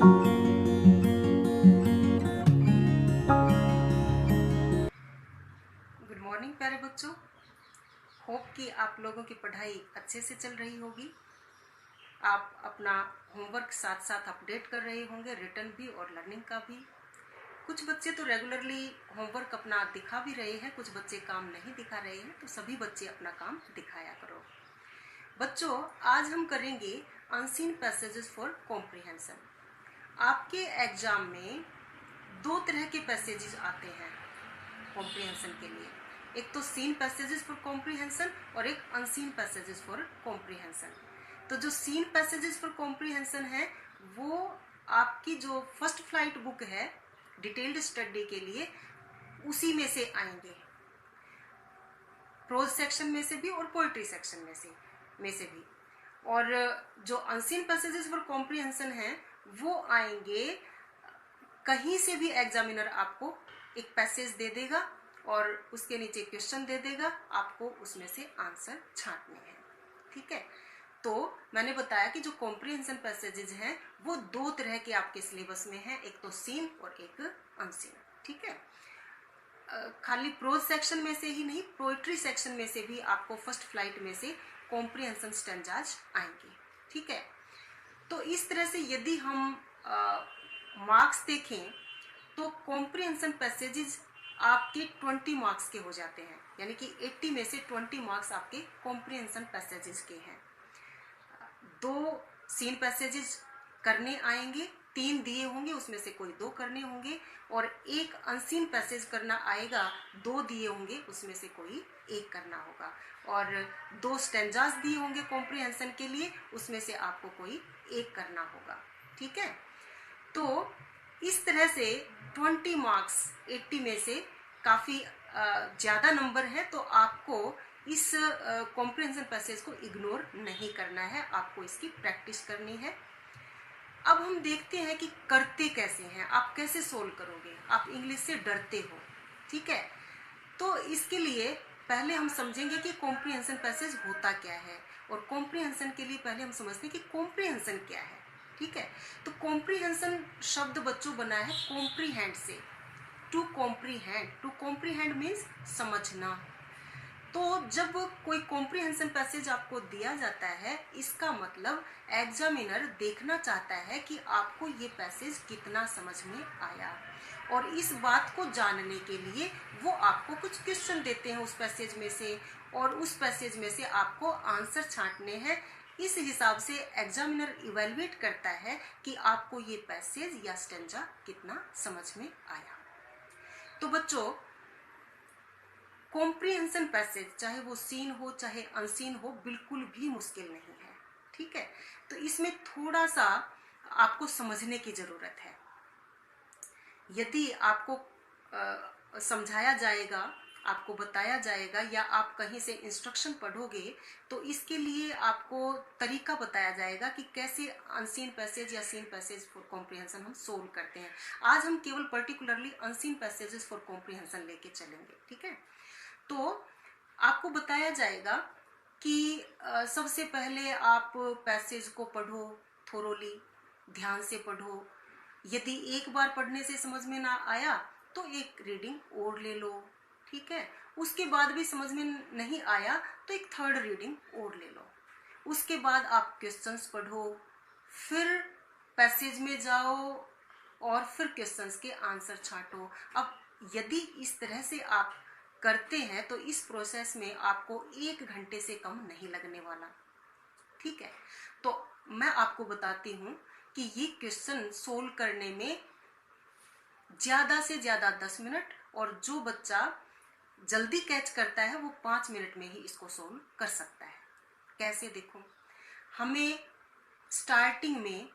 Good morning प्यारे बच्चों। Hope कि आप लोगों की पढ़ाई अच्छे से चल रही होगी। आप अपना होमवर्क साथ साथ अपडेट कर रहे होंगे, रिटन भी और लर्निंग का भी। कुछ बच्चे तो रेगुलरली होमवर्क अपना दिखा भी रहे हैं, कुछ बच्चे काम नहीं दिखा रहे हैं, तो सभी बच्चे अपना काम दिखाया करो। बच्चों, आज हम करेंगे अनसीन पैसेजेस फॉर कॉम्प्रिहेंशन। आपके एग्जाम में दो तरह के पैसेजेस आते हैं कॉम्प्रिहेंशन के लिए। एक तो सीन पैसेजेस फॉर कॉम्प्रिहेंशन और एक अनसीन पैसेजेस फॉर कॉम्प्रिहेंशन। तो जो सीन पैसेजेस फॉर कॉम्प्रिहेंशन है वो आपकी जो फर्स्ट फ्लाइट बुक है डिटेल्ड स्टडी के लिए, उसी में से आएंगे, प्रोज सेक्शन में से भी और पोएट्री सेक्शन में से भी। और जो अनसीन पैसेजेस फॉर कॉम्प्रिहेंशन है वो आएंगे, कहीं से भी एग्जामिनर आपको एक पैसेज दे देगा और उसके नीचे क्वेश्चन दे देगा, आपको उसमें से आंसर छांटने हैं। ठीक है, तो मैंने बताया कि जो कॉम्प्रिहेंशन पैसेजेस हैं वो दो तरह के आपके सिलेबस में हैं, एक तो सीन और एक अनसीन। ठीक है, खाली प्रोज सेक्शन में से ही नहीं, पोएट्री सेक्शन में से भी आपको फर्स्ट फ्लाइट में से कॉम्प्रिहेंशन स्टैंजाज आएंगे। ठीक है, तो इस तरह से यदि हम मार्क्स देखें तो कॉम्प्रिहेंशन पैसेजेस आपके 20 मार्क्स के हो जाते हैं, यानी कि 80 में से 20 मार्क्स आपके कॉम्प्रिहेंशन पैसेजेस के हैं। 2 सीन पैसेजेस करने आएंगे, 3 दिए होंगे, उसमें से कोई 2 करने होंगे, और एक अनसीन पैसेज करना आएगा, 2 दिए होंगे, उसमें से कोई 1 करना होगा, और 2 स्टैंजास दिए होंगे कॉम्प्रिहेंशन के लिए, उसमें से आपको कोई 1 करना होगा। ठीक है, तो इस तरह से 20 मार्क्स 80 में से काफ़ी ज़्यादा नंबर है, तो आपको इस कॉम्प्रिहेंशन पैसेज को इग्नोर नहीं करना है, आपको इसकी प्रैक्टिस करनी है। अब हम देखते हैं कि करते कैसे हैं, आप कैसे सोल्व करोगे। आप इंग्लिश से डरते हो, ठीक है, तो इसके लिए पहले हम समझेंगे कि कॉम्प्रिहेंशन पैसेज होता क्या है, और कॉम्प्रिहेंशन के लिए पहले हम समझते हैं कि कॉम्प्रिहेंशन क्या है। ठीक है, तो कॉम्प्रिहेंशन शब्द बच्चों बना है कॉम्प्रीहेंड से। टू कॉम्प्रीहेंड मीन्स समझना। तो जब कोई कॉम्प्रिहेंशन पैसेज आपको दिया जाता है, इसका मतलब एग्जामिनर देखना चाहता है कि आपको ये पैसेज कितना समझ में आया, और इस बात को जानने के लिए वो आपको कुछ क्वेश्चन देते हैं उस पैसेज में से, और उस पैसेज में से आपको आंसर छांटने हैं। इस हिसाब से एग्जामिनर इवेलुएट करता है कि आपको ये पैसेज या स्टेंजा कितना समझ में आया। तो बच्चों, कॉम्प्रिहेंशन पैसेज चाहे वो सीन हो चाहे अनसीन हो, बिल्कुल भी मुश्किल नहीं है। ठीक है, तो इसमें थोड़ा सा आपको समझने की जरूरत है। यदि आपको समझाया जाएगा, आपको बताया जाएगा, या आप कहीं से इंस्ट्रक्शन पढ़ोगे, तो इसके लिए आपको तरीका बताया जाएगा कि कैसे अनसीन पैसेज या सीन पैसेज फॉर कॉम्प्रिहेंशन हम सोल्व करते हैं। आज हम केवल particularly unseen passages for comprehension लेके चलेंगे। ठीक है, तो आपको बताया जाएगा कि सबसे पहले आप पैसेज को पढ़ो, थोरोली ध्यान से पढ़ो। यदि एक बार पढ़ने से समझ में ना आया तो एक रीडिंग और ले लो। ठीक है, उसके बाद भी समझ में नहीं आया तो एक थर्ड रीडिंग और ले लो। उसके बाद आप क्वेश्चंस पढ़ो, फिर पैसेज में जाओ और फिर क्वेश्चंस के आंसर छांटो। अब यदि इस तरह से आप करते हैं तो इस प्रोसेस में आपको 1 घंटे से कम नहीं लगने वाला। ठीक है, तो मैं आपको बताती हूँ कि ये क्वेश्चन सोल्व करने में ज्यादा से ज्यादा 10 मिनट, और जो बच्चा जल्दी कैच करता है वो 5 मिनट में ही इसको सोल्व कर सकता है। कैसे, देखो, हमें स्टार्टिंग में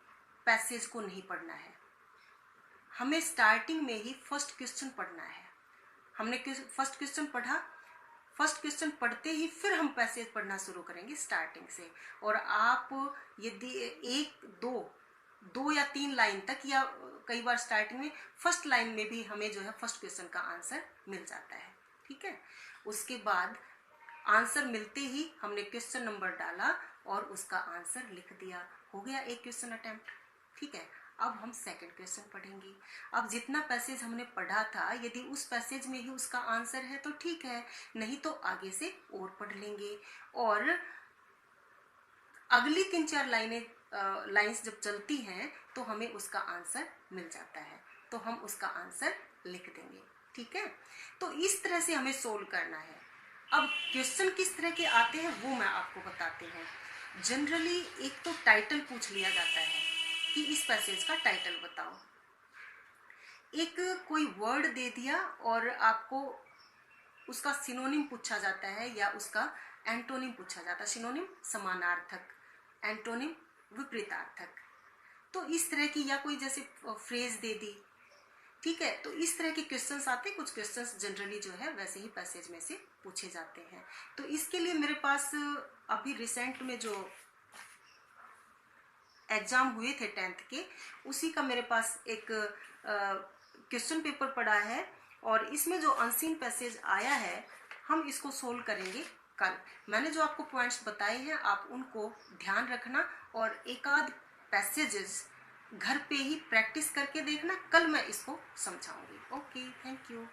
पैसेज को नहीं पढ़ना है, हमें स्टार्टिंग में ही फर्स्ट क्वेश्चन पढ़ना है। हमने फर्स्ट क्वेश्चन पढ़ा, फर्स्ट क्वेश्चन पढ़ते ही फिर हम पैसेज पढ़ना शुरू करेंगे स्टार्टिंग से। और आप यदि 1, 2 या 3 लाइन तक, या कई बार स्टार्टिंग में फर्स्ट लाइन में भी हमें जो है फर्स्ट क्वेश्चन का आंसर मिल जाता है। ठीक है, उसके बाद आंसर मिलते ही हमने क्वेश्चन नंबर डाला और उसका आंसर लिख दिया, हो गया एक क्वेश्चन अटेम्प्ट। ठीक है, अब हम सेकंड क्वेश्चन पढ़ेंगे। अब जितना पैसेज हमने पढ़ा था, यदि उस पैसेज में ही उसका आंसर है तो ठीक है, नहीं तो आगे से और पढ़ लेंगे। और अगली 3-4 लाइंस जब चलती हैं तो हमें उसका आंसर मिल जाता है, तो हम उसका आंसर लिख देंगे। ठीक है, तो इस तरह से हमें सोल्व करना है। अब क्वेश्चन किस तरह के आते हैं वो मैं आपको बताती हूँ। जनरली एक तो टाइटल पूछ लिया जाता है कि इस पैसेज का टाइटल बताओ। एक कोई वर्ड दे दिया और आपको उसका सिनोनिम पूछा जाता है या उसका एंटोनिम पूछा जाता है। सिनोनिम समानार्थक, एंटोनिम विपरीतार्थक। तो इस तरह की, या कोई जैसे फ्रेज दे दी, ठीक है, तो इस तरह के क्वेश्चंस आते हैं। कुछ क्वेश्चंस जनरली जो है वैसे ही पैसेज में से पूछे जाते हैं। तो इसके लिए मेरे पास अभी रिसेंट में जो एग्जाम हुए थे 10th के, उसी का मेरे पास एक क्वेश्चन पेपर पड़ा है और इसमें जो अनसीन पैसेज आया है हम इसको सोल्व करेंगे कल। मैंने जो आपको पॉइंट्स बताए हैं आप उनको ध्यान रखना और एक आध पैसेजेस घर पे ही प्रैक्टिस करके देखना। कल मैं इसको समझाऊंगी। Okay, thank you.